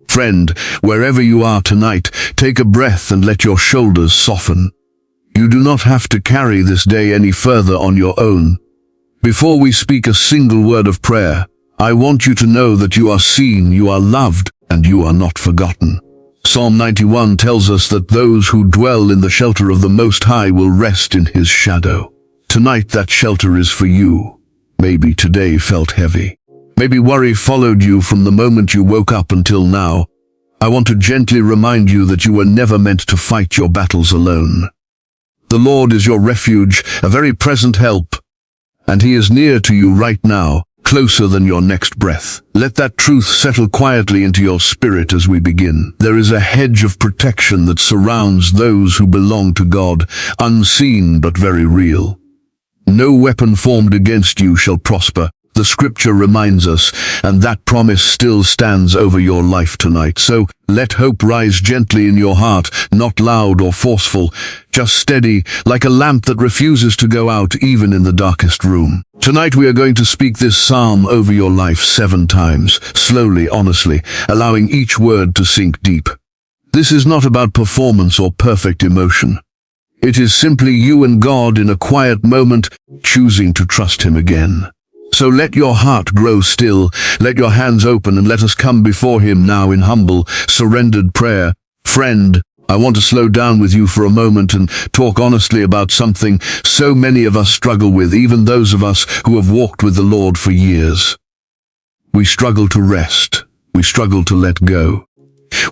Friend, wherever you are tonight, take a breath and let your shoulders soften. You do not have to carry this day any further on your own. Before we speak a single word of prayer, I want you to know that you are seen, you are loved, and you are not forgotten. Psalm 91 tells us that those who dwell in the shelter of the Most High will rest in His shadow. Tonight that shelter is for you. Maybe today felt heavy. Maybe worry followed you from the moment you woke up until now. I want to gently remind you that you were never meant to fight your battles alone. The Lord is your refuge, a very present help, and He is near to you right now, closer than your next breath. Let that truth settle quietly into your spirit as we begin. There is a hedge of protection that surrounds those who belong to God, unseen but very real. No weapon formed against you shall prosper. The scripture reminds us, and that promise still stands over your life tonight. So let hope rise gently in your heart, not loud or forceful, just steady, like a lamp that refuses to go out even in the darkest room. Tonight we are going to speak this psalm over your life 7 times, slowly, honestly, allowing each word to sink deep. This is not about performance or perfect emotion. It is simply you and God in a quiet moment, choosing to trust Him again. So let your heart grow still, let your hands open, and let us come before Him now in humble, surrendered prayer. Friend, I want to slow down with you for a moment and talk honestly about something so many of us struggle with, even those of us who have walked with the Lord for years. We struggle to rest. We struggle to let go.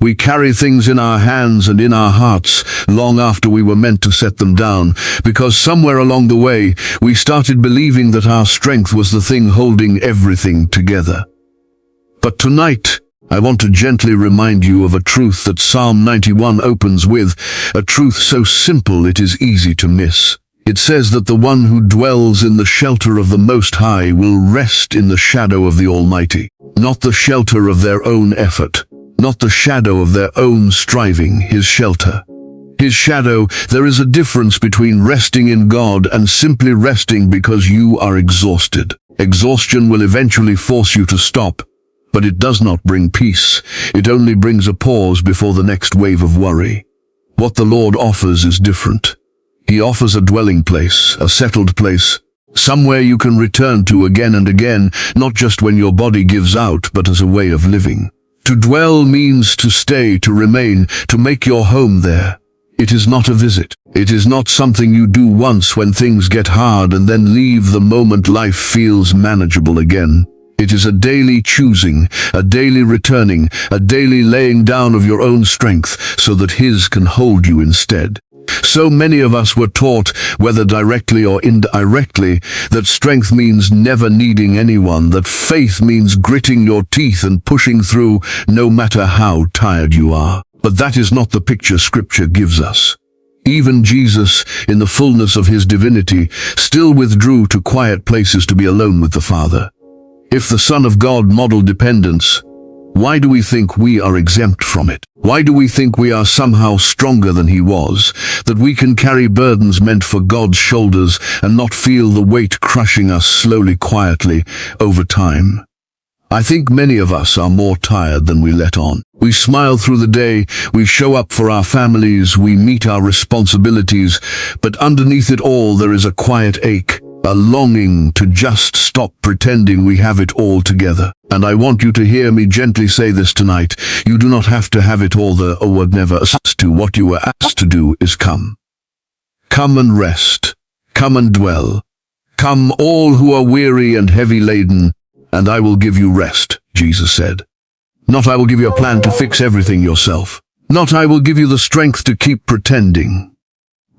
We carry things in our hands and in our hearts long after we were meant to set them down, because somewhere along the way we started believing that our strength was the thing holding everything together. But tonight, I want to gently remind you of a truth that Psalm 91 opens with, a truth so simple it is easy to miss. It says that the one who dwells in the shelter of the Most High will rest in the shadow of the Almighty, not the shelter of their own effort, not the shadow of their own striving, His shelter. His shadow. There is a difference between resting in God and simply resting because you are exhausted. Exhaustion will eventually force you to stop, but it does not bring peace. It only brings a pause before the next wave of worry. What the Lord offers is different. He offers a dwelling place, a settled place, somewhere you can return to again and again, not just when your body gives out, but as a way of living. To dwell means to stay, to remain, to make your home there. It is not a visit. It is not something you do once when things get hard and then leave the moment life feels manageable again. It is a daily choosing, a daily returning, a daily laying down of your own strength so that His can hold you instead. So many of us were taught, whether directly or indirectly, that strength means never needing anyone, that faith means gritting your teeth and pushing through no matter how tired you are. But that is not the picture Scripture gives us. Even Jesus, in the fullness of His divinity, still withdrew to quiet places to be alone with the Father. If the Son of God modeled dependence, why do we think we are exempt from it? Why do we think we are somehow stronger than He was, that we can carry burdens meant for God's shoulders and not feel the weight crushing us slowly, quietly, over time? I think many of us are more tired than we let on. We smile through the day, we show up for our families, we meet our responsibilities, but underneath it all there is a quiet ache, a longing to just stop pretending we have it all together. And I want you to hear me gently say this tonight. You do not have to have it all there or whatever. To what you were asked to do is come. Come and rest. Come and dwell. Come all who are weary and heavy laden, and I will give you rest, Jesus said. Not I will give you a plan to fix everything yourself. Not I will give you the strength to keep pretending.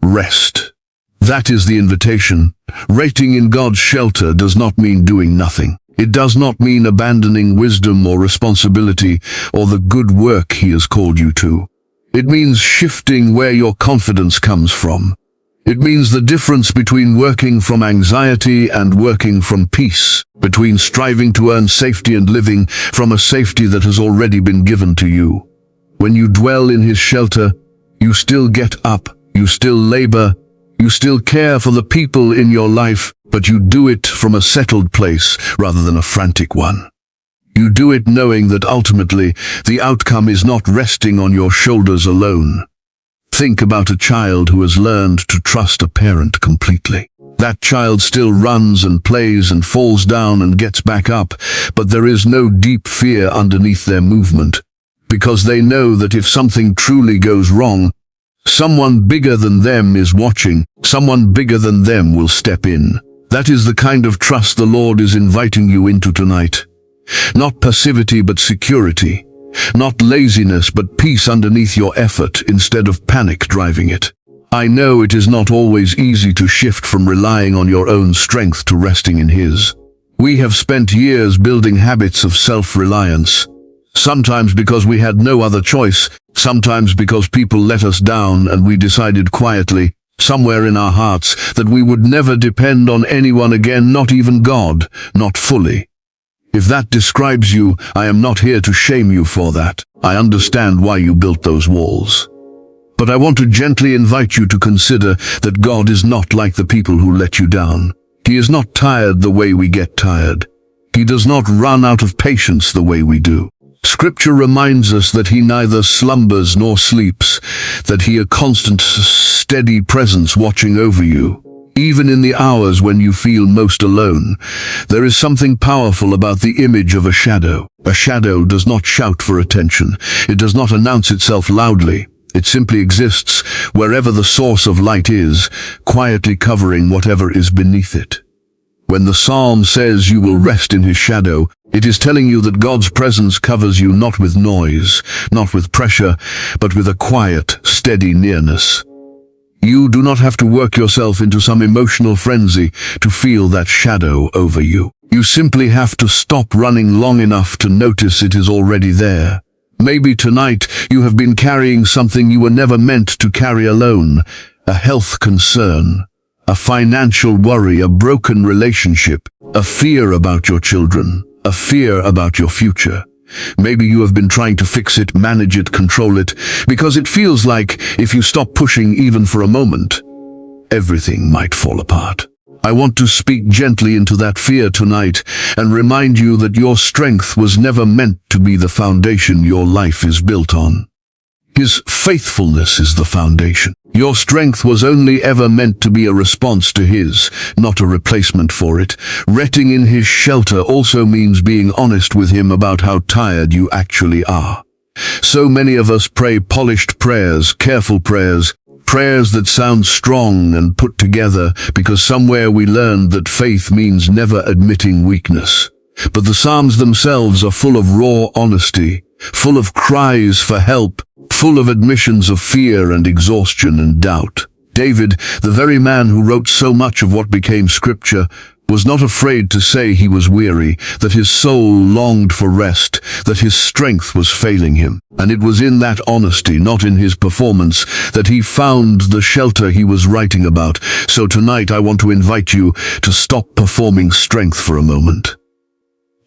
Rest. That is the invitation. Resting in God's shelter does not mean doing nothing. It does not mean abandoning wisdom or responsibility or the good work He has called you to. It means shifting where your confidence comes from. It means the difference between working from anxiety and working from peace, between striving to earn safety and living from a safety that has already been given to you. When you dwell in His shelter, you still get up, you still labor, you still care for the people in your life, but you do it from a settled place rather than a frantic one. You do it knowing that ultimately the outcome is not resting on your shoulders alone. Think about a child who has learned to trust a parent completely. That child still runs and plays and falls down and gets back up, but there is no deep fear underneath their movement, because they know that if something truly goes wrong, someone bigger than them is watching, someone bigger than them will step in. That is the kind of trust the Lord is inviting you into tonight. Not passivity but security. Not laziness but peace underneath your effort instead of panic driving it. I know it is not always easy to shift from relying on your own strength to resting in His. We have spent years building habits of self-reliance. Sometimes because we had no other choice, sometimes because people let us down and we decided quietly, somewhere in our hearts, that we would never depend on anyone again, not even God, not fully. If that describes you, I am not here to shame you for that. I understand why you built those walls. But I want to gently invite you to consider that God is not like the people who let you down. He is not tired the way we get tired. He does not run out of patience the way we do. Scripture reminds us that He neither slumbers nor sleeps, that He is a constant, steady presence watching over you. Even in the hours when you feel most alone, there is something powerful about the image of a shadow. A shadow does not shout for attention. It does not announce itself loudly. It simply exists wherever the source of light is, quietly covering whatever is beneath it. When the psalm says you will rest in His shadow, it is telling you that God's presence covers you not with noise, not with pressure, but with a quiet, steady nearness. You do not have to work yourself into some emotional frenzy to feel that shadow over you. You simply have to stop running long enough to notice it is already there. Maybe tonight you have been carrying something you were never meant to carry alone, a health concern, a financial worry, a broken relationship, a fear about your children, a fear about your future. Maybe you have been trying to fix it, manage it, control it, because it feels like if you stop pushing even for a moment, everything might fall apart. I want to speak gently into that fear tonight and remind you that your strength was never meant to be the foundation your life is built on. His faithfulness is the foundation. Your strength was only ever meant to be a response to His, not a replacement for it. Resting in His shelter also means being honest with Him about how tired you actually are. So many of us pray polished prayers, careful prayers, prayers that sound strong and put together because somewhere we learned that faith means never admitting weakness. But the Psalms themselves are full of raw honesty, full of cries for help, full of admissions of fear and exhaustion and doubt. David, the very man who wrote so much of what became Scripture, was not afraid to say he was weary, that his soul longed for rest, that his strength was failing him. And it was in that honesty, not in his performance, that he found the shelter he was writing about. So tonight I want to invite you to stop performing strength for a moment.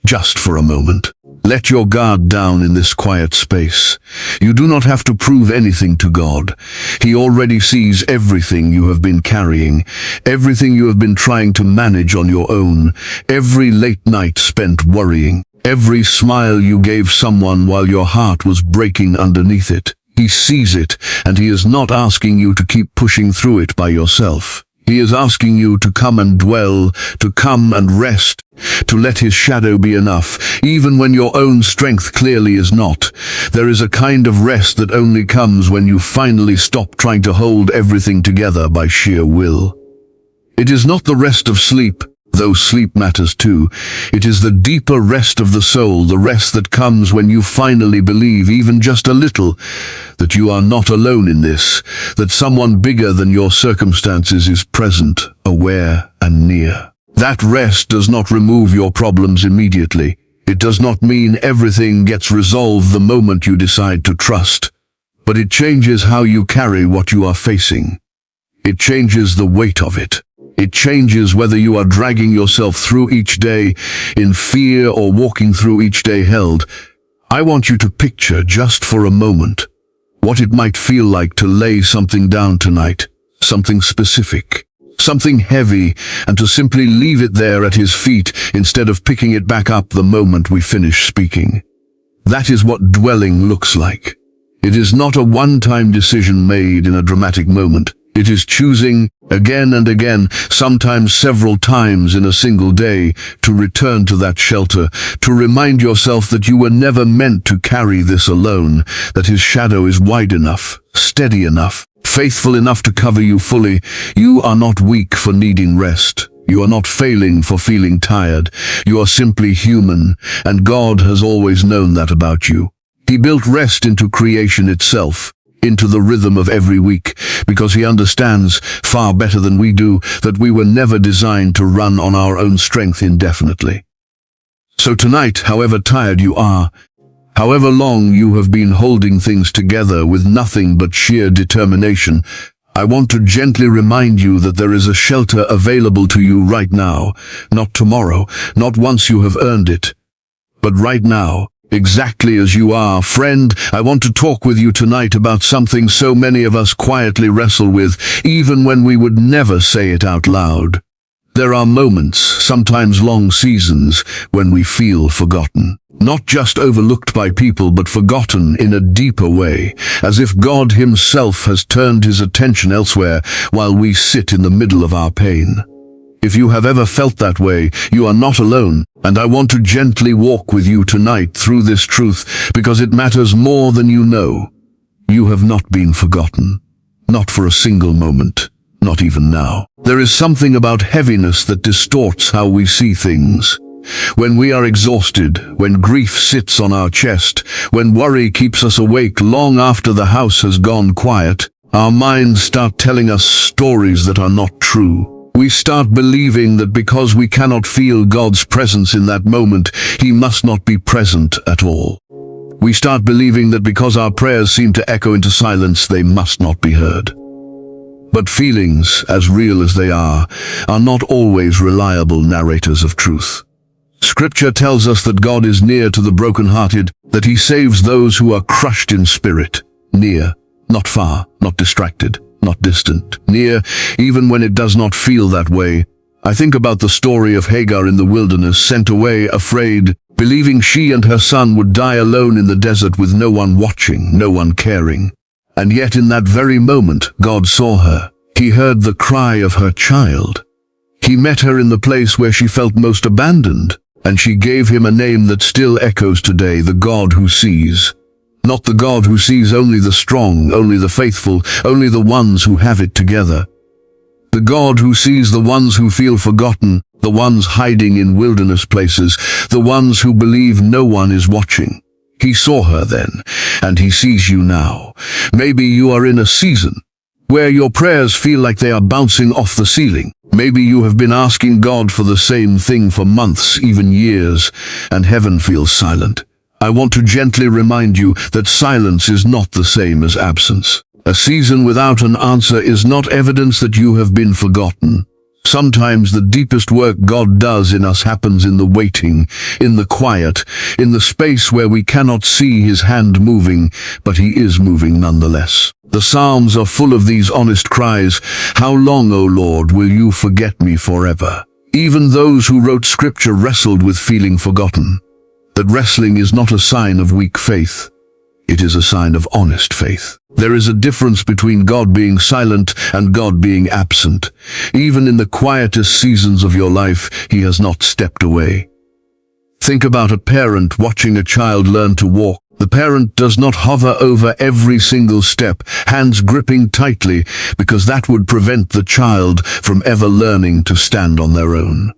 Just for a moment. Let your guard down in this quiet space. You do not have to prove anything to God. He already sees everything you have been carrying, everything you have been trying to manage on your own, every late night spent worrying, every smile you gave someone while your heart was breaking underneath it. He sees it, and He is not asking you to keep pushing through it by yourself. He is asking you to come and dwell, to come and rest, to let His shadow be enough, even when your own strength clearly is not. There is a kind of rest that only comes when you finally stop trying to hold everything together by sheer will. It is not the rest of sleep, though sleep matters too. It is the deeper rest of the soul, the rest that comes when you finally believe, even just a little, that you are not alone in this, that someone bigger than your circumstances is present, aware, and near. That rest does not remove your problems immediately. It does not mean everything gets resolved the moment you decide to trust, but it changes how you carry what you are facing. It changes the weight of it. It changes whether you are dragging yourself through each day in fear or walking through each day held. I want you to picture, just for a moment, what it might feel like to lay something down tonight, something specific, something heavy, and to simply leave it there at his feet instead of picking it back up the moment we finish speaking. That is what dwelling looks like. It is not a one-time decision made in a dramatic moment. It is choosing again and again, sometimes several times in a single day, to return to that shelter, to remind yourself that you were never meant to carry this alone, that his shadow is wide enough, steady enough, faithful enough to cover you fully. You are not weak for needing rest. You are not failing for feeling tired. You are simply human, and God has always known that about you. He built rest into creation itself, into the rhythm of every week, because he understands, far better than we do, that we were never designed to run on our own strength indefinitely. So tonight, however tired you are, however long you have been holding things together with nothing but sheer determination, I want to gently remind you that there is a shelter available to you right now, not tomorrow, not once you have earned it, but right now. Exactly as you are, friend. I want to talk with you tonight about something so many of us quietly wrestle with, even when we would never say it out loud. There are moments, sometimes long seasons, when we feel forgotten. Not just overlooked by people, but forgotten in a deeper way, as if God himself has turned his attention elsewhere while we sit in the middle of our pain. If you have ever felt that way, you are not alone, and I want to gently walk with you tonight through this truth, because it matters more than you know. You have not been forgotten. Not for a single moment. Not even now. There is something about heaviness that distorts how we see things. When we are exhausted, when grief sits on our chest, when worry keeps us awake long after the house has gone quiet, our minds start telling us stories that are not true. We start believing that because we cannot feel God's presence in that moment, he must not be present at all. We start believing that because our prayers seem to echo into silence, they must not be heard. But feelings, as real as they are not always reliable narrators of truth. Scripture tells us that God is near to the brokenhearted, that he saves those who are crushed in spirit. Near, not far, not distracted, not distant. Near, even when it does not feel that way. I think about the story of Hagar in the wilderness, sent away, afraid, believing she and her son would die alone in the desert with no one watching, no one caring. And yet in that very moment, God saw her. He heard the cry of her child. He met her in the place where she felt most abandoned, and she gave him a name that still echoes today, the God who sees. Not the God who sees only the strong, only the faithful, only the ones who have it together. The God who sees the ones who feel forgotten, the ones hiding in wilderness places, the ones who believe no one is watching. He saw her then, and he sees you now. Maybe you are in a season where your prayers feel like they are bouncing off the ceiling. Maybe you have been asking God for the same thing for months, even years, and heaven feels silent. I want to gently remind you that silence is not the same as absence. A season without an answer is not evidence that you have been forgotten. Sometimes the deepest work God does in us happens in the waiting, in the quiet, in the space where we cannot see his hand moving, but he is moving nonetheless. The Psalms are full of these honest cries. How long, O Lord, will you forget me forever? Even those who wrote scripture wrestled with feeling forgotten. That wrestling is not a sign of weak faith. It is a sign of honest faith. There is a difference between God being silent and God being absent. Even in the quietest seasons of your life, he has not stepped away. Think about a parent watching a child learn to walk. The parent does not hover over every single step, hands gripping tightly, because that would prevent the child from ever learning to stand on their own.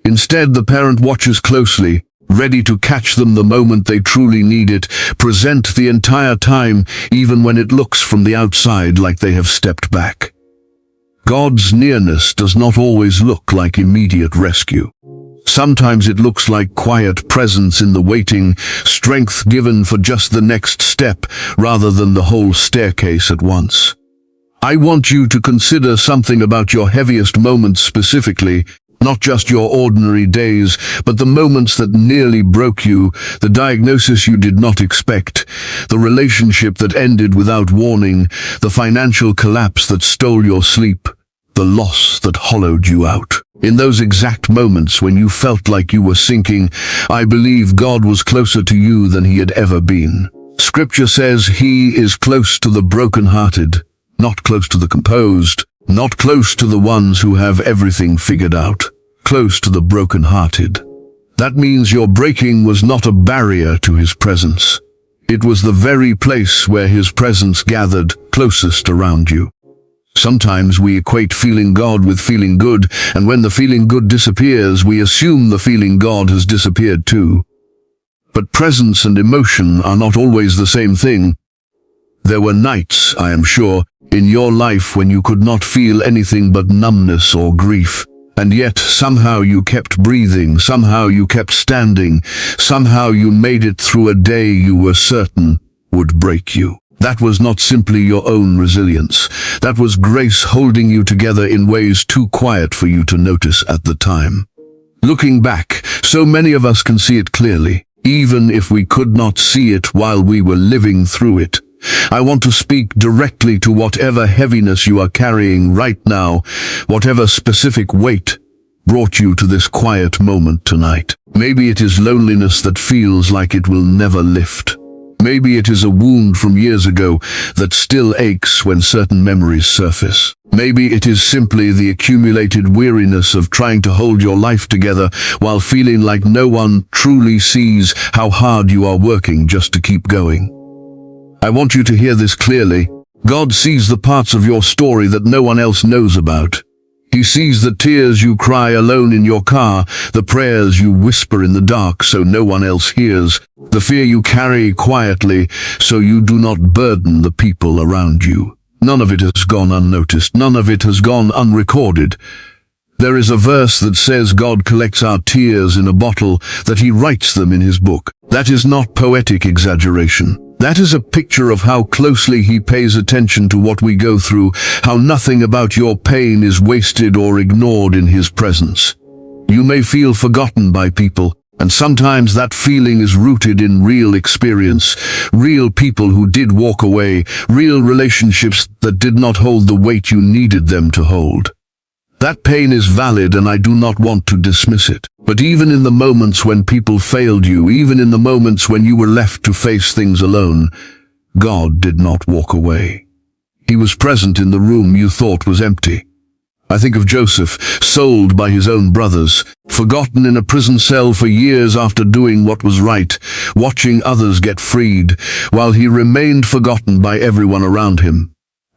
Instead, the parent watches closely, ready to catch them the moment they truly need it, present the entire time, even when it looks from the outside like they have stepped back. God's nearness does not always look like immediate rescue. Sometimes it looks like quiet presence in the waiting, strength given for just the next step rather than the whole staircase at once. I want you to consider something about your heaviest moments specifically, not just your ordinary days, but the moments that nearly broke you, the diagnosis you did not expect, the relationship that ended without warning, the financial collapse that stole your sleep, the loss that hollowed you out. In those exact moments when you felt like you were sinking, I believe God was closer to you than he had ever been. Scripture says he is close to the brokenhearted, not close to the composed, not close to the ones who have everything figured out, close to the brokenhearted. That means your breaking was not a barrier to his presence. It was the very place where his presence gathered closest around you. Sometimes we equate feeling God with feeling good, and when the feeling good disappears, we assume the feeling God has disappeared too. But presence and emotion are not always the same thing. There were nights, I am sure, in your life when you could not feel anything but numbness or grief. And yet, somehow you kept breathing, somehow you kept standing, somehow you made it through a day you were certain would break you. That was not simply your own resilience. That was grace holding you together in ways too quiet for you to notice at the time. Looking back, so many of us can see it clearly, even if we could not see it while we were living through it. I want to speak directly to whatever heaviness you are carrying right now, whatever specific weight brought you to this quiet moment tonight. Maybe it is loneliness that feels like it will never lift. Maybe it is a wound from years ago that still aches when certain memories surface. Maybe it is simply the accumulated weariness of trying to hold your life together while feeling like no one truly sees how hard you are working just to keep going. I want you to hear this clearly. God sees the parts of your story that no one else knows about. He sees the tears you cry alone in your car, the prayers you whisper in the dark so no one else hears, the fear you carry quietly so you do not burden the people around you. None of it has gone unnoticed. None of it has gone unrecorded. There is a verse that says God collects our tears in a bottle, that he writes them in his book. That is not poetic exaggeration. That is a picture of how closely he pays attention to what we go through, how nothing about your pain is wasted or ignored in his presence. You may feel forgotten by people, and sometimes that feeling is rooted in real experience, real people who did walk away, real relationships that did not hold the weight you needed them to hold. That pain is valid, and I do not want to dismiss it. But even in the moments when people failed you, even in the moments when you were left to face things alone, God did not walk away. He was present in the room you thought was empty. I think of Joseph, sold by his own brothers, forgotten in a prison cell for years after doing what was right, watching others get freed, while he remained forgotten by everyone around him.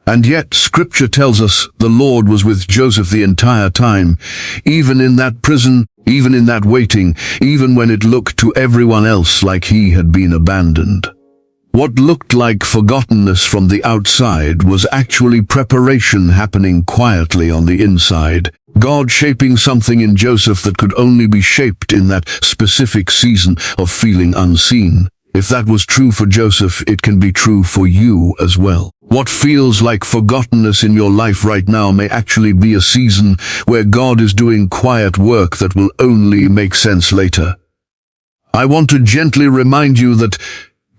And yet, Scripture tells us the Lord was with Joseph the entire time, even in that prison, even in that waiting, even when it looked to everyone else like he had been abandoned. What looked like forgottenness from the outside was actually preparation happening quietly on the inside. God shaping something in Joseph that could only be shaped in that specific season of feeling unseen. If that was true for Joseph, it can be true for you as well. What feels like forgottenness in your life right now may actually be a season where God is doing quiet work that will only make sense later. I want to gently remind you that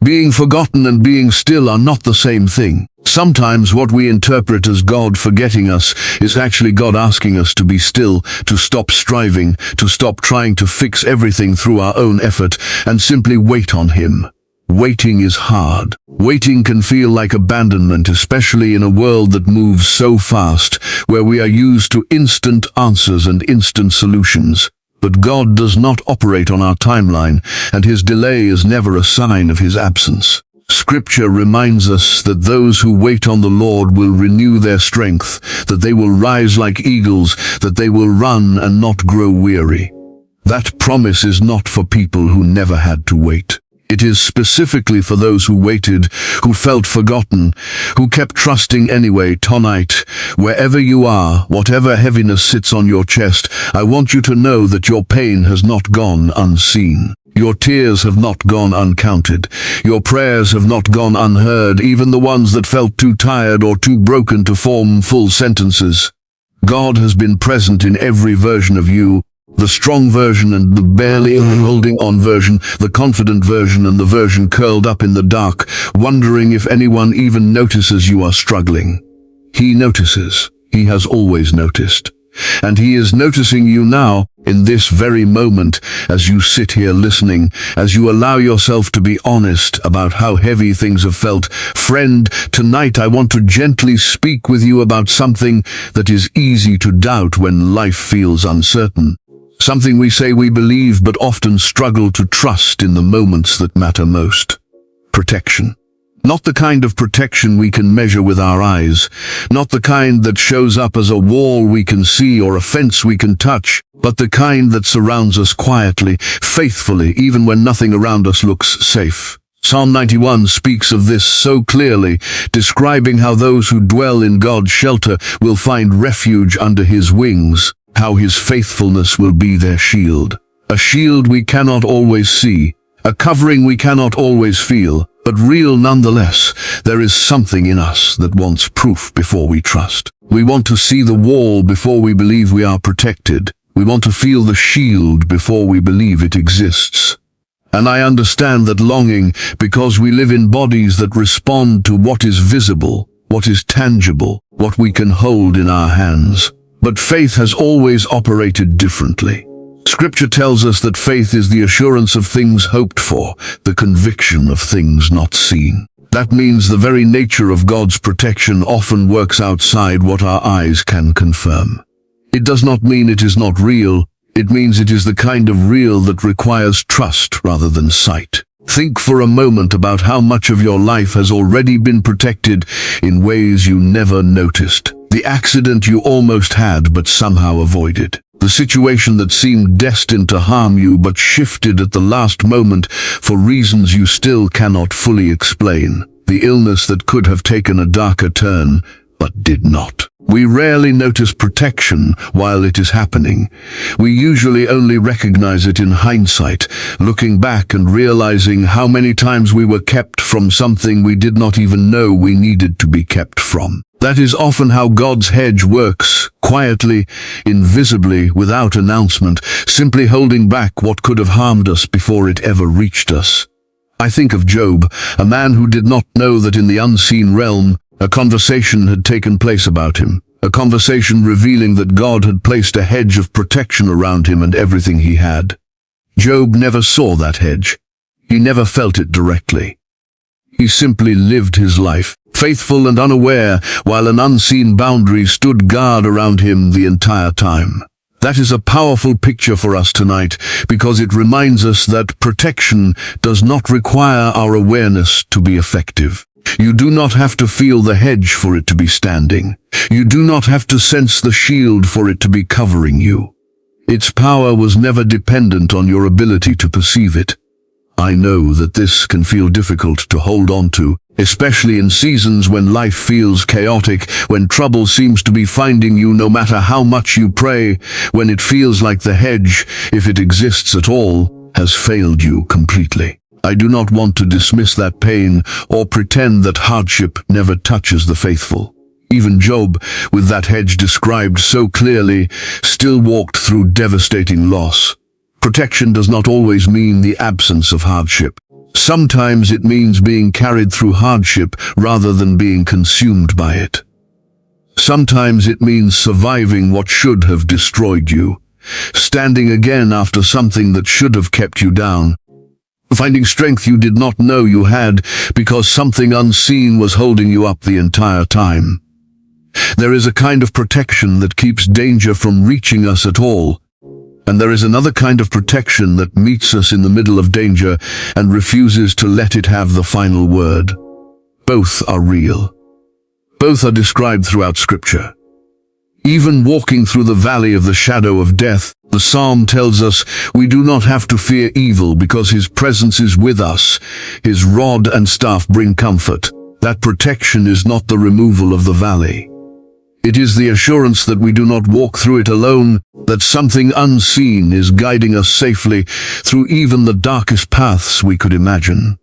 being forgotten and being still are not the same thing. Sometimes what we interpret as God forgetting us is actually God asking us to be still, to stop striving, to stop trying to fix everything through our own effort, and simply wait on him. Waiting is hard. Waiting can feel like abandonment, especially in a world that moves so fast, where we are used to instant answers and instant solutions. But God does not operate on our timeline, and his delay is never a sign of his absence. Scripture reminds us that those who wait on the Lord will renew their strength, that they will rise like eagles, that they will run and not grow weary. That promise is not for people who never had to wait. It is specifically for those who waited, who felt forgotten, who kept trusting anyway. Tonight, wherever you are, whatever heaviness sits on your chest, I want you to know that your pain has not gone unseen. Your tears have not gone uncounted. Your prayers have not gone unheard, even the ones that felt too tired or too broken to form full sentences. God has been present in every version of you, the strong version and the barely holding on version, the confident version and the version curled up in the dark, wondering if anyone even notices you are struggling. He notices. He has always noticed. And he is noticing you now, in this very moment, as you sit here listening, as you allow yourself to be honest about how heavy things have felt. Friend, tonight I want to gently speak with you about something that is easy to doubt when life feels uncertain. Something we say we believe but often struggle to trust in the moments that matter most. Protection. Not the kind of protection we can measure with our eyes, not the kind that shows up as a wall we can see or a fence we can touch, but the kind that surrounds us quietly, faithfully, even when nothing around us looks safe. Psalm 91 speaks of this so clearly, describing how those who dwell in God's shelter will find refuge under his wings, how his faithfulness will be their shield. A shield we cannot always see, a covering we cannot always feel, but real nonetheless. There is something in us that wants proof before we trust. We want to see the wall before we believe we are protected. We want to feel the shield before we believe it exists. And I understand that longing, because we live in bodies that respond to what is visible, what is tangible, what we can hold in our hands. But faith has always operated differently. Scripture tells us that faith is the assurance of things hoped for, the conviction of things not seen. That means the very nature of God's protection often works outside what our eyes can confirm. It does not mean it is not real. It means it is the kind of real that requires trust rather than sight. Think for a moment about how much of your life has already been protected in ways you never noticed. The accident you almost had but somehow avoided. The situation that seemed destined to harm you but shifted at the last moment for reasons you still cannot fully explain. The illness that could have taken a darker turn but did not. We rarely notice protection while it is happening. We usually only recognize it in hindsight, looking back and realizing how many times we were kept from something we did not even know we needed to be kept from. That is often how God's hedge works, quietly, invisibly, without announcement, simply holding back what could have harmed us before it ever reached us. I think of Job, a man who did not know that in the unseen realm, a conversation had taken place about him, a conversation revealing that God had placed a hedge of protection around him and everything he had. Job never saw that hedge. He never felt it directly. He simply lived his life, faithful and unaware, while an unseen boundary stood guard around him the entire time. That is a powerful picture for us tonight, because it reminds us that protection does not require our awareness to be effective. You do not have to feel the hedge for it to be standing. You do not have to sense the shield for it to be covering you. Its power was never dependent on your ability to perceive it. I know that this can feel difficult to hold on to, especially in seasons when life feels chaotic, when trouble seems to be finding you no matter how much you pray, when it feels like the hedge, if it exists at all, has failed you completely. I do not want to dismiss that pain or pretend that hardship never touches the faithful. Even Job, with that hedge described so clearly, still walked through devastating loss. Protection does not always mean the absence of hardship. Sometimes it means being carried through hardship rather than being consumed by it. Sometimes it means surviving what should have destroyed you, standing again after something that should have kept you down, finding strength you did not know you had because something unseen was holding you up the entire time. There is a kind of protection that keeps danger from reaching us at all, and there is another kind of protection that meets us in the middle of danger and refuses to let it have the final word. Both are real. Both are described throughout Scripture. Even walking through the valley of the shadow of death, the psalm tells us we do not have to fear evil because his presence is with us. His rod and staff bring comfort. That protection is not the removal of the valley. It is the assurance that we do not walk through it alone, that something unseen is guiding us safely through even the darkest paths we could imagine.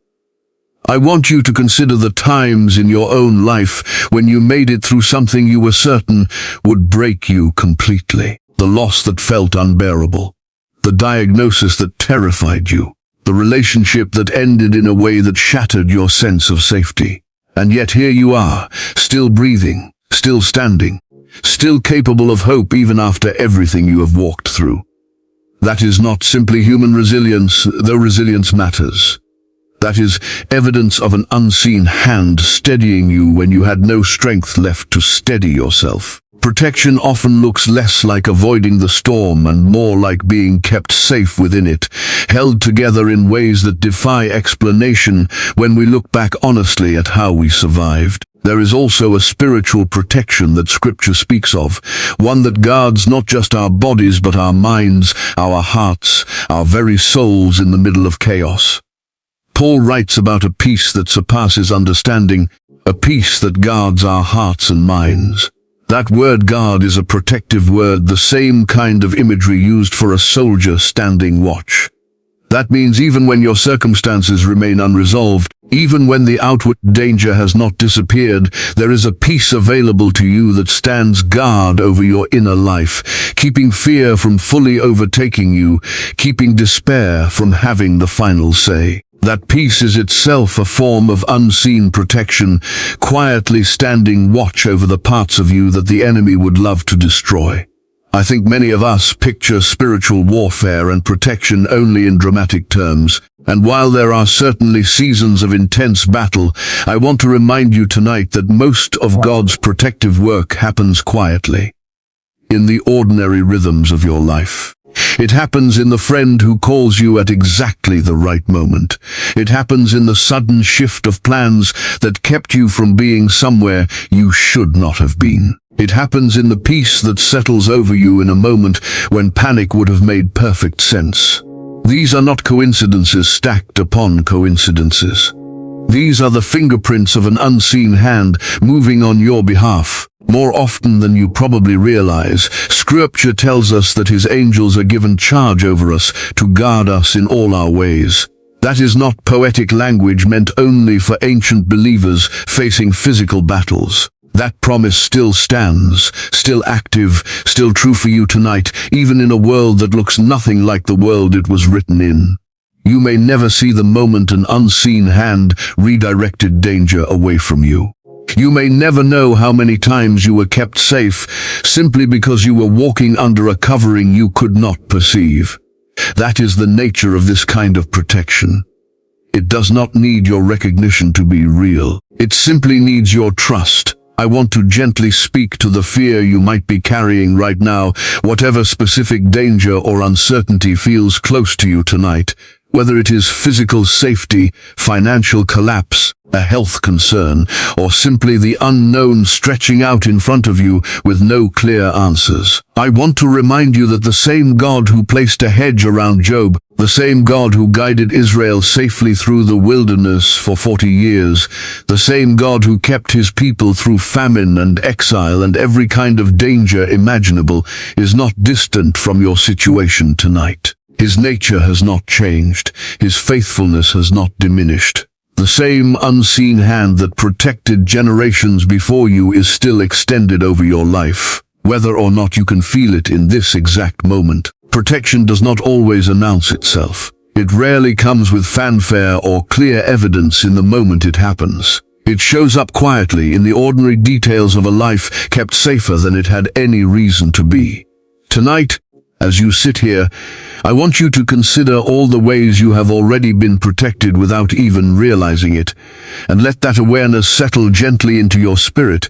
I want you to consider the times in your own life when you made it through something you were certain would break you completely. The loss that felt unbearable, the diagnosis that terrified you, the relationship that ended in a way that shattered your sense of safety. And yet here you are, still breathing, still standing, still capable of hope even after everything you have walked through. That is not simply human resilience, though resilience matters. That is evidence of an unseen hand steadying you when you had no strength left to steady yourself. Protection often looks less like avoiding the storm and more like being kept safe within it, held together in ways that defy explanation when we look back honestly at how we survived. There is also a spiritual protection that Scripture speaks of, one that guards not just our bodies but our minds, our hearts, our very souls in the middle of chaos. Paul writes about a peace that surpasses understanding, a peace that guards our hearts and minds. That word guard is a protective word, the same kind of imagery used for a soldier standing watch. That means even when your circumstances remain unresolved, even when the outward danger has not disappeared, there is a peace available to you that stands guard over your inner life, keeping fear from fully overtaking you, keeping despair from having the final say. That peace is itself a form of unseen protection, quietly standing watch over the parts of you that the enemy would love to destroy. I think many of us picture spiritual warfare and protection only in dramatic terms, and while there are certainly seasons of intense battle, I want to remind you tonight that most of God's protective work happens quietly, in the ordinary rhythms of your life. It happens in the friend who calls you at exactly the right moment. It happens in the sudden shift of plans that kept you from being somewhere you should not have been. It happens in the peace that settles over you in a moment when panic would have made perfect sense. These are not coincidences stacked upon coincidences. These are the fingerprints of an unseen hand moving on your behalf. More often than you probably realize, Scripture tells us that His angels are given charge over us to guard us in all our ways. That is not poetic language meant only for ancient believers facing physical battles. That promise still stands, still active, still true for you tonight, even in a world that looks nothing like the world it was written in. You may never see the moment an unseen hand redirected danger away from you. You may never know how many times you were kept safe simply because you were walking under a covering you could not perceive. That is the nature of this kind of protection. It does not need your recognition to be real. It simply needs your trust. I want to gently speak to the fear you might be carrying right now, whatever specific danger or uncertainty feels close to you tonight. Whether it is physical safety, financial collapse, a health concern, or simply the unknown stretching out in front of you with no clear answers. I want to remind you that the same God who placed a hedge around Job, the same God who guided Israel safely through the wilderness for 40 years, the same God who kept His people through famine and exile and every kind of danger imaginable, is not distant from your situation tonight. His nature has not changed. His faithfulness has not diminished. The same unseen hand that protected generations before you is still extended over your life, whether or not you can feel it in this exact moment. Protection does not always announce itself. It rarely comes with fanfare or clear evidence in the moment it happens. It shows up quietly in the ordinary details of a life kept safer than it had any reason to be. Tonight, as you sit here, I want you to consider all the ways you have already been protected without even realizing it, and let that awareness settle gently into your spirit,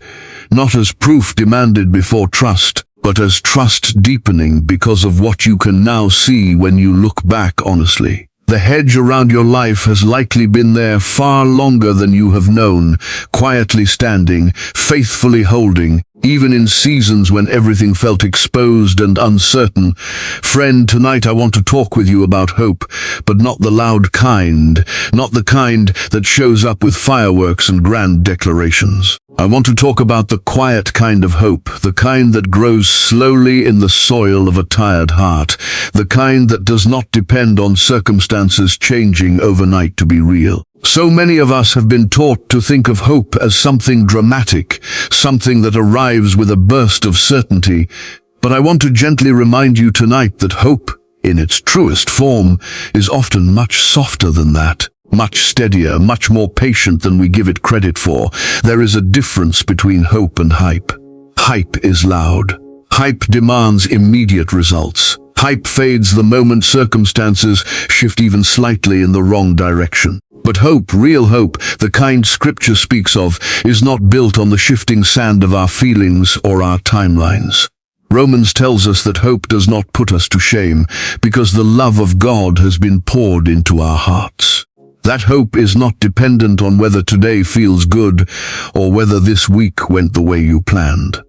not as proof demanded before trust, but as trust deepening because of what you can now see when you look back honestly. The hedge around your life has likely been there far longer than you have known, quietly standing, faithfully holding, even in seasons when everything felt exposed and uncertain. Friend, tonight I want to talk with you about hope, but not the loud kind, not the kind that shows up with fireworks and grand declarations. I want to talk about the quiet kind of hope, the kind that grows slowly in the soil of a tired heart, the kind that does not depend on circumstances changing overnight to be real. So many of us have been taught to think of hope as something dramatic, something that arrives with a burst of certainty. But I want to gently remind you tonight that hope, in its truest form, is often much softer than that. Much steadier, much more patient than we give it credit for. There is a difference between hope and hype. hype is loud. Hype demands immediate results. Hype fades the moment circumstances shift even slightly in the wrong direction. But hope, real hope, the kind Scripture speaks of, is not built on the shifting sand of our feelings or our timelines. Romans tells us that hope does not put us to shame, because the love of God has been poured into our hearts. That hope is not dependent on whether today feels good or whether this week went the way you planned.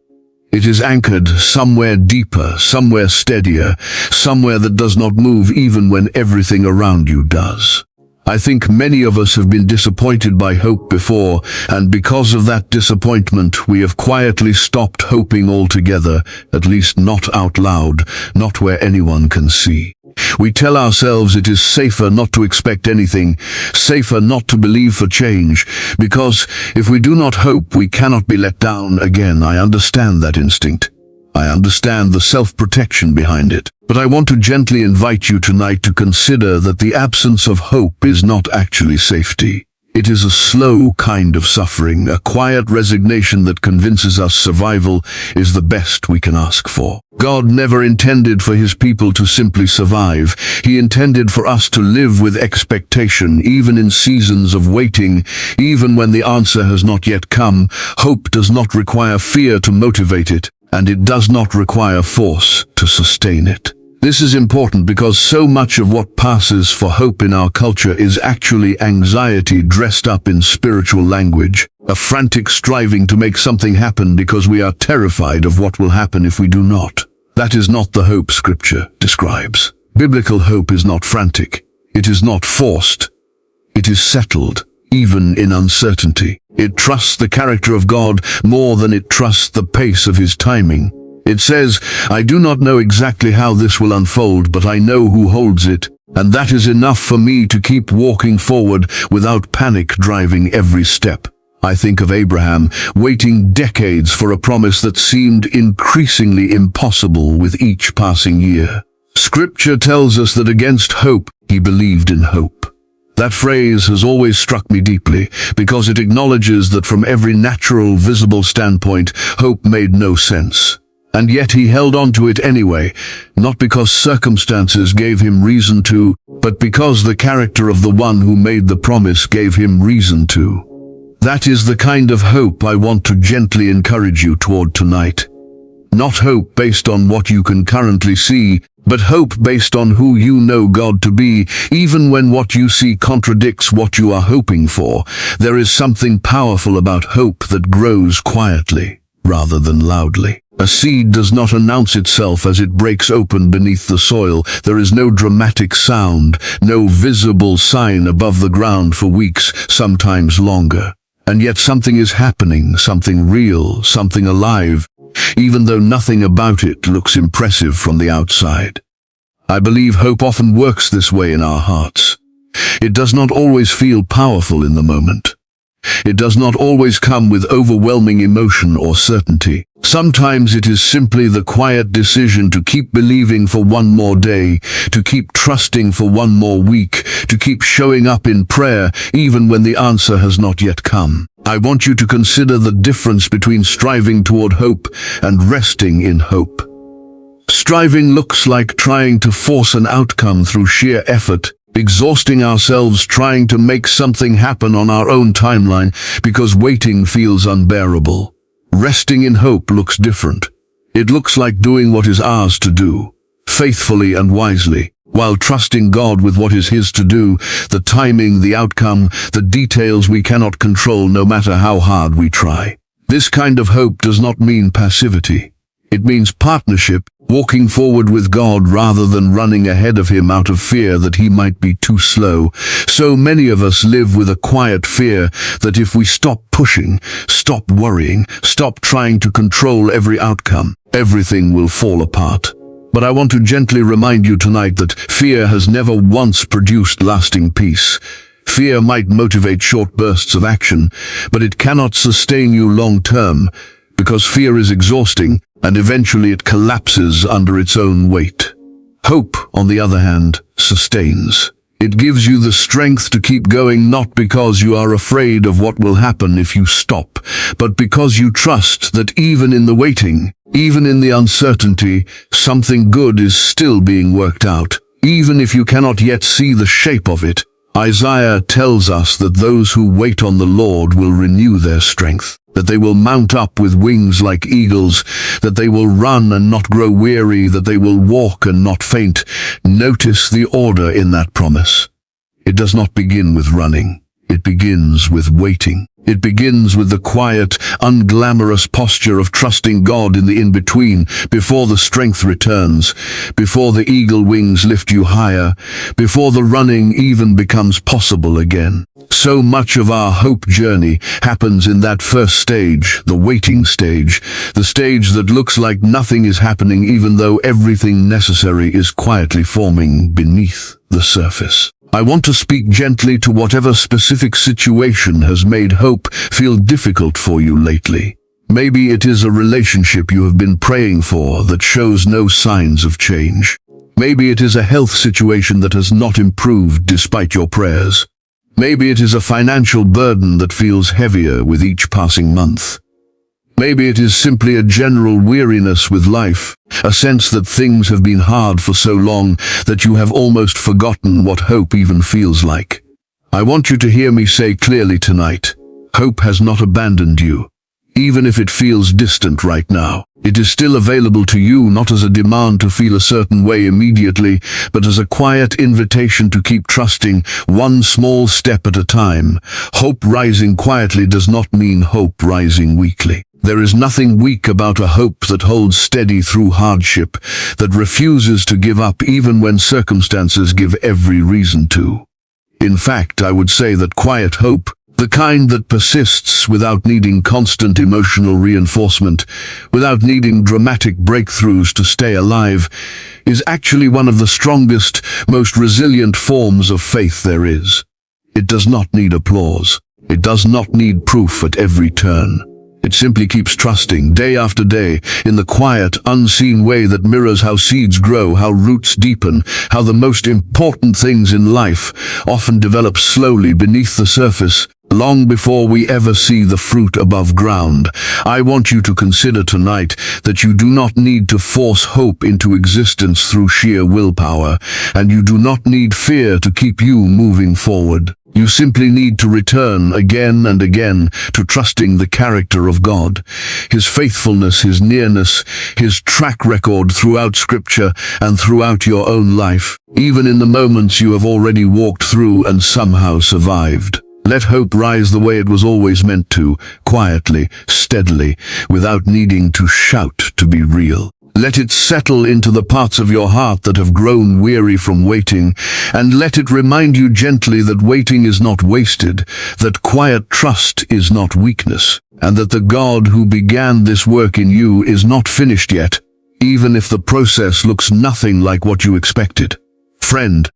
It is anchored somewhere deeper, somewhere steadier, somewhere that does not move even when everything around you does. I think many of us have been disappointed by hope before, and because of that disappointment, we have quietly stopped hoping altogether, at least not out loud, not where anyone can see. We tell ourselves it is safer not to expect anything, safer not to believe for change, because if we do not hope, we cannot be let down again. I understand that instinct. I understand the self-protection behind it. But I want to gently invite you tonight to consider that the absence of hope is not actually safety. It is a slow kind of suffering, a quiet resignation that convinces us survival is the best we can ask for. God never intended for his people to simply survive. He intended for us to live with expectation, even in seasons of waiting, even when the answer has not yet come. Hope does not require fear to motivate it, and it does not require force to sustain it. This is important because so much of what passes for hope in our culture is actually anxiety dressed up in spiritual language, a frantic striving to make something happen because we are terrified of what will happen if we do not. That is not the hope Scripture describes. Biblical hope is not frantic. It is not forced. It is settled, even in uncertainty. It trusts the character of God more than it trusts the pace of his timing. It says, I do not know exactly how this will unfold, but I know who holds it, and that is enough for me to keep walking forward without panic driving every step. I think of Abraham, waiting decades for a promise that seemed increasingly impossible with each passing year. Scripture tells us that against hope, he believed in hope. That phrase has always struck me deeply, because it acknowledges that from every natural, visible standpoint, hope made no sense. And yet he held on to it anyway, not because circumstances gave him reason to, but because the character of the one who made the promise gave him reason to. That is the kind of hope I want to gently encourage you toward tonight. Not hope based on what you can currently see, but hope based on who you know God to be. Even when what you see contradicts what you are hoping for, there is something powerful about hope that grows quietly, rather than loudly. A seed does not announce itself as it breaks open beneath the soil. There is no dramatic sound, no visible sign above the ground for weeks, sometimes longer. And yet something is happening, something real, something alive, even though nothing about it looks impressive from the outside. I believe hope often works this way in our hearts. It does not always feel powerful in the moment. It does not always come with overwhelming emotion or certainty. Sometimes it is simply the quiet decision to keep believing for one more day, to keep trusting for one more week, to keep showing up in prayer even when the answer has not yet come. I want you to consider the difference between striving toward hope and resting in hope. Striving looks like trying to force an outcome through sheer effort, exhausting ourselves trying to make something happen on our own timeline because waiting feels unbearable. Resting in hope looks different. It looks like doing what is ours to do, faithfully and wisely, while trusting God with what is his to do, the timing, the outcome, the details we cannot control no matter how hard we try. This kind of hope does not mean passivity. It means partnership, walking forward with God rather than running ahead of him out of fear that he might be too slow. So many of us live with a quiet fear that if we stop pushing, stop worrying, stop trying to control every outcome, everything will fall apart. But I want to gently remind you tonight that fear has never once produced lasting peace. Fear might motivate short bursts of action, but it cannot sustain you long term, because fear is exhausting, and eventually it collapses under its own weight. Hope, on the other hand, sustains. It gives you the strength to keep going, not because you are afraid of what will happen if you stop, but because you trust that even in the waiting, even in the uncertainty, something good is still being worked out. Even if you cannot yet see the shape of it, Isaiah tells us that those who wait on the Lord will renew their strength, that they will mount up with wings like eagles, that they will run and not grow weary, that they will walk and not faint. Notice the order in that promise. It does not begin with running. It begins with waiting. It begins with the quiet, unglamorous posture of trusting God in the in-between, before the strength returns, before the eagle wings lift you higher, before the running even becomes possible again. So much of our hope journey happens in that first stage, the waiting stage, the stage that looks like nothing is happening even though everything necessary is quietly forming beneath the surface. I want to speak gently to whatever specific situation has made hope feel difficult for you lately. Maybe it is a relationship you have been praying for that shows no signs of change. Maybe it is a health situation that has not improved despite your prayers. Maybe it is a financial burden that feels heavier with each passing month. Maybe it is simply a general weariness with life, a sense that things have been hard for so long that you have almost forgotten what hope even feels like. I want you to hear me say clearly tonight, hope has not abandoned you. Even if it feels distant right now, it is still available to you, not as a demand to feel a certain way immediately, but as a quiet invitation to keep trusting, one small step at a time. Hope rising quietly does not mean hope rising weakly. There is nothing weak about a hope that holds steady through hardship, that refuses to give up even when circumstances give every reason to. In fact, I would say that quiet hope, the kind that persists without needing constant emotional reinforcement, without needing dramatic breakthroughs to stay alive, is actually one of the strongest, most resilient forms of faith there is. It does not need applause. It does not need proof at every turn. It simply keeps trusting, day after day, in the quiet, unseen way that mirrors how seeds grow, how roots deepen, how the most important things in life often develop slowly beneath the surface, long before we ever see the fruit above ground. I want you to consider tonight that you do not need to force hope into existence through sheer willpower, and you do not need fear to keep you moving forward. You simply need to return again and again to trusting the character of God, His faithfulness, His nearness, His track record throughout Scripture and throughout your own life, even in the moments you have already walked through and somehow survived. Let hope rise the way it was always meant to, quietly, steadily, without needing to shout to be real. Let it settle into the parts of your heart that have grown weary from waiting, and let it remind you gently that waiting is not wasted, that quiet trust is not weakness, and that the God who began this work in you is not finished yet, even if the process looks nothing like what you expected. Friend,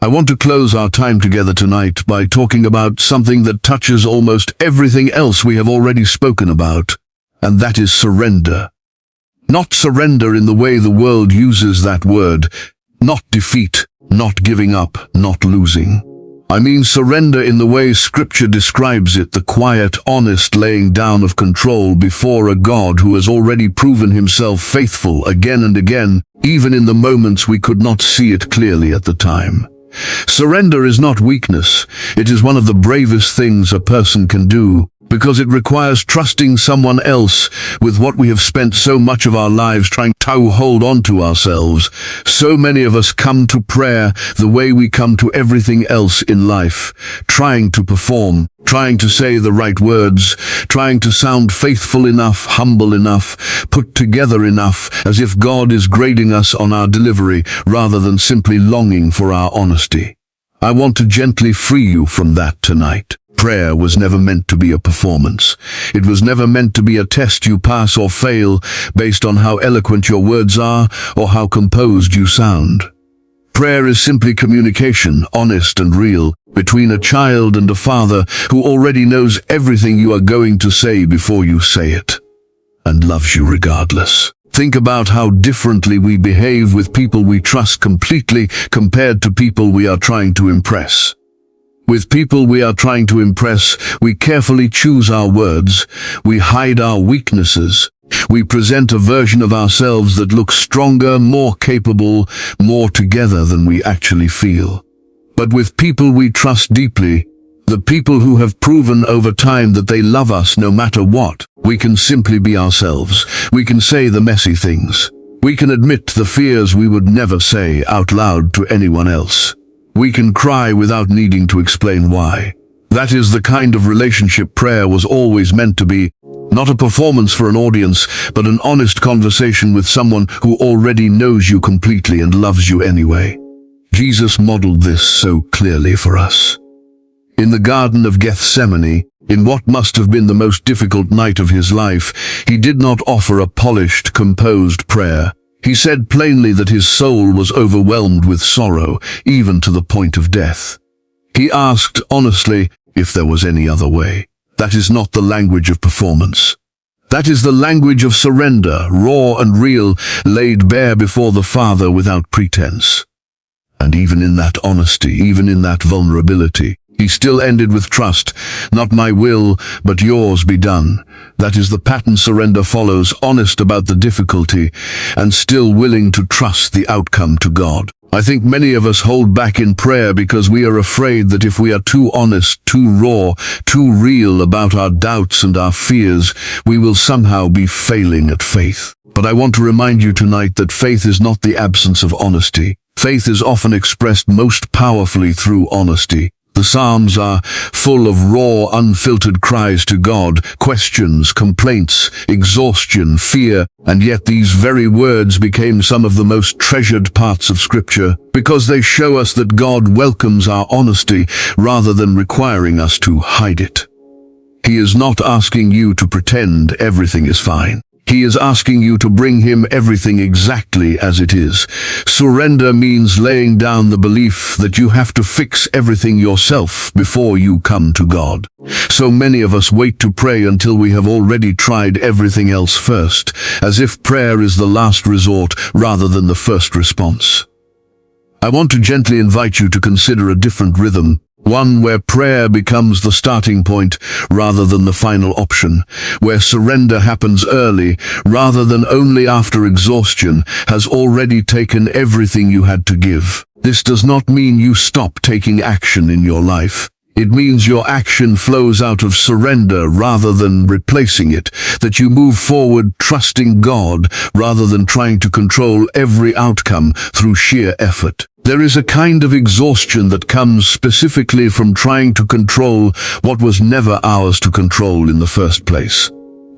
I want to close our time together tonight by talking about something that touches almost everything else we have already spoken about, and that is surrender. Not surrender in the way the world uses that word, not defeat, not giving up, not losing. I mean surrender in the way Scripture describes it, the quiet, honest laying down of control before a God who has already proven Himself faithful again and again, even in the moments we could not see it clearly at the time. Surrender is not weakness. It is one of the bravest things a person can do, because it requires trusting someone else with what we have spent so much of our lives trying to hold on to ourselves. So many of us come to prayer the way we come to everything else in life, trying to perform, trying to say the right words, trying to sound faithful enough, humble enough, put together enough, as if God is grading us on our delivery rather than simply longing for our honesty. I want to gently free you from that tonight. Prayer was never meant to be a performance. It was never meant to be a test you pass or fail based on how eloquent your words are or how composed you sound. Prayer is simply communication, honest and real, between a child and a father who already knows everything you are going to say before you say it, and loves you regardless. Think about how differently we behave with people we trust completely compared to people we are trying to impress. With people we are trying to impress, we carefully choose our words, we hide our weaknesses, we present a version of ourselves that looks stronger, more capable, more together than we actually feel. But with people we trust deeply, the people who have proven over time that they love us no matter what, we can simply be ourselves. We can say the messy things. We can admit the fears we would never say out loud to anyone else. We can cry without needing to explain why. That is the kind of relationship prayer was always meant to be. Not a performance for an audience, but an honest conversation with someone who already knows you completely and loves you anyway. Jesus modeled this so clearly for us. In the Garden of Gethsemane, in what must have been the most difficult night of his life, he did not offer a polished, composed prayer. He said plainly that his soul was overwhelmed with sorrow, even to the point of death. He asked honestly if there was any other way. That is not the language of performance. That is the language of surrender, raw and real, laid bare before the Father without pretense. And even in that honesty, even in that vulnerability, he still ended with trust. Not my will, but yours be done. That is the pattern surrender follows, honest about the difficulty, and still willing to trust the outcome to God. I think many of us hold back in prayer because we are afraid that if we are too honest, too raw, too real about our doubts and our fears, we will somehow be failing at faith. But I want to remind you tonight that faith is not the absence of honesty. Faith is often expressed most powerfully through honesty. The Psalms are full of raw, unfiltered cries to God, questions, complaints, exhaustion, fear, and yet these very words became some of the most treasured parts of Scripture because they show us that God welcomes our honesty rather than requiring us to hide it. He is not asking you to pretend everything is fine. He is asking you to bring him everything exactly as it is. Surrender means laying down the belief that you have to fix everything yourself before you come to God. So many of us wait to pray until we have already tried everything else first, as if prayer is the last resort rather than the first response. I want to gently invite you to consider a different rhythm. One where prayer becomes the starting point rather than the final option, where surrender happens early rather than only after exhaustion has already taken everything you had to give. This does not mean you stop taking action in your life. It means your action flows out of surrender rather than replacing it, that you move forward trusting God rather than trying to control every outcome through sheer effort. There is a kind of exhaustion that comes specifically from trying to control what was never ours to control in the first place.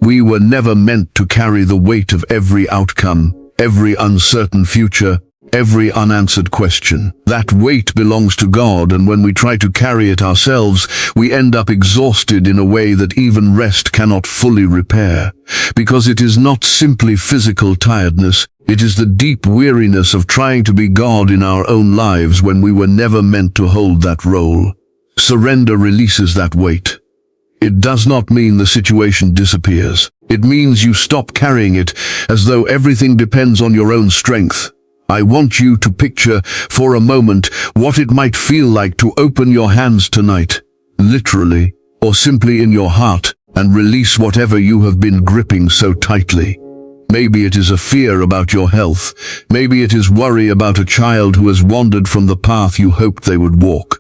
We were never meant to carry the weight of every outcome, every uncertain future, every unanswered question. That weight belongs to God, and when we try to carry it ourselves, we end up exhausted in a way that even rest cannot fully repair. Because it is not simply physical tiredness, it is the deep weariness of trying to be God in our own lives when we were never meant to hold that role. Surrender releases that weight. It does not mean the situation disappears. It means you stop carrying it as though everything depends on your own strength. I want you to picture for a moment what it might feel like to open your hands tonight, literally, or simply in your heart, and release whatever you have been gripping so tightly. Maybe it is a fear about your health. Maybe it is worry about a child who has wandered from the path you hoped they would walk.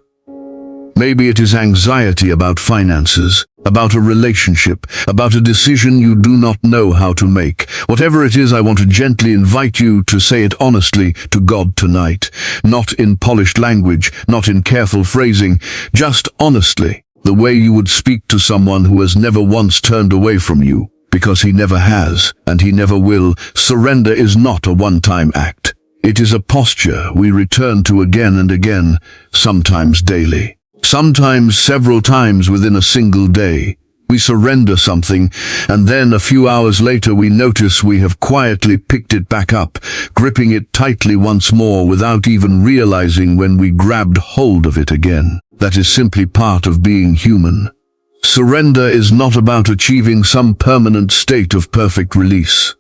Maybe it is anxiety about finances, about a relationship, about a decision you do not know how to make. Whatever it is, I want to gently invite you to say it honestly to God tonight. Not in polished language, not in careful phrasing, just honestly, the way you would speak to someone who has never once turned away from you. Because he never has, and he never will. Surrender is not a one-time act. It is a posture we return to again and again, sometimes daily. Sometimes several times within a single day. We surrender something, and then a few hours later we notice we have quietly picked it back up, gripping it tightly once more without even realizing when we grabbed hold of it again. That is simply part of being human. Surrender is not about achieving some permanent state of perfect release.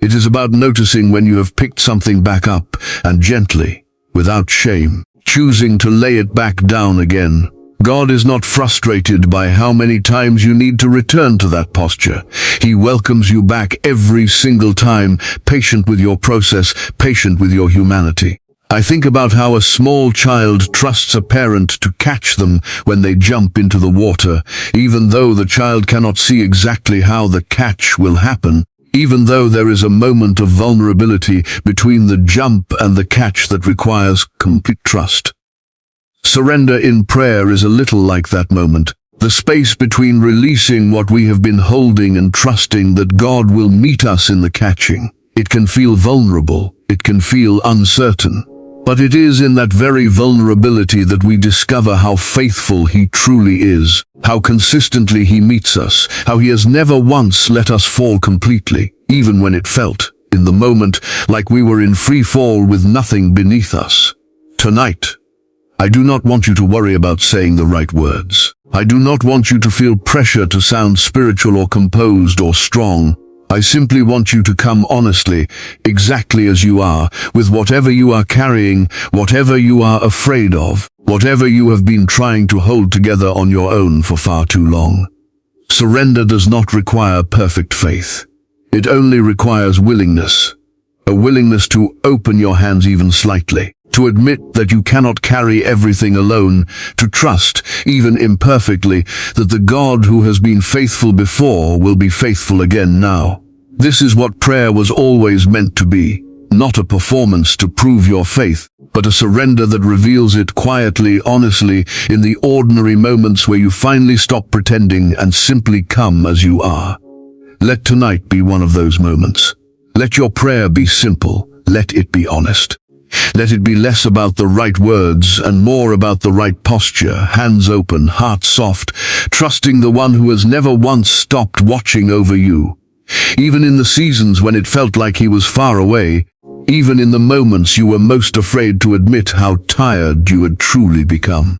It is about noticing when you have picked something back up and gently, without shame, choosing to lay it back down again. God is not frustrated by how many times you need to return to that posture. He welcomes you back every single time, patient with your process, patient with your humanity. I think about how a small child trusts a parent to catch them when they jump into the water, even though the child cannot see exactly how the catch will happen, even though there is a moment of vulnerability between the jump and the catch that requires complete trust. Surrender in prayer is a little like that moment, the space between releasing what we have been holding and trusting that God will meet us in the catching. It can feel vulnerable, it can feel uncertain, but it is in that very vulnerability that we discover how faithful He truly is, how consistently He meets us, how He has never once let us fall completely, even when it felt, in the moment, like we were in free fall with nothing beneath us. Tonight, I do not want you to worry about saying the right words. I do not want you to feel pressure to sound spiritual or composed or strong. I simply want you to come honestly, exactly as you are, with whatever you are carrying, whatever you are afraid of, whatever you have been trying to hold together on your own for far too long. Surrender does not require perfect faith. It only requires willingness. A willingness to open your hands even slightly, to admit that you cannot carry everything alone, to trust, even imperfectly, that the God who has been faithful before will be faithful again now. This is what prayer was always meant to be, not a performance to prove your faith, but a surrender that reveals it quietly, honestly, in the ordinary moments where you finally stop pretending and simply come as you are. Let tonight be one of those moments. Let your prayer be simple. Let it be honest. Let it be less about the right words and more about the right posture, hands open, heart soft, trusting the one who has never once stopped watching over you. Even in the seasons when it felt like He was far away, even in the moments you were most afraid to admit how tired you had truly become.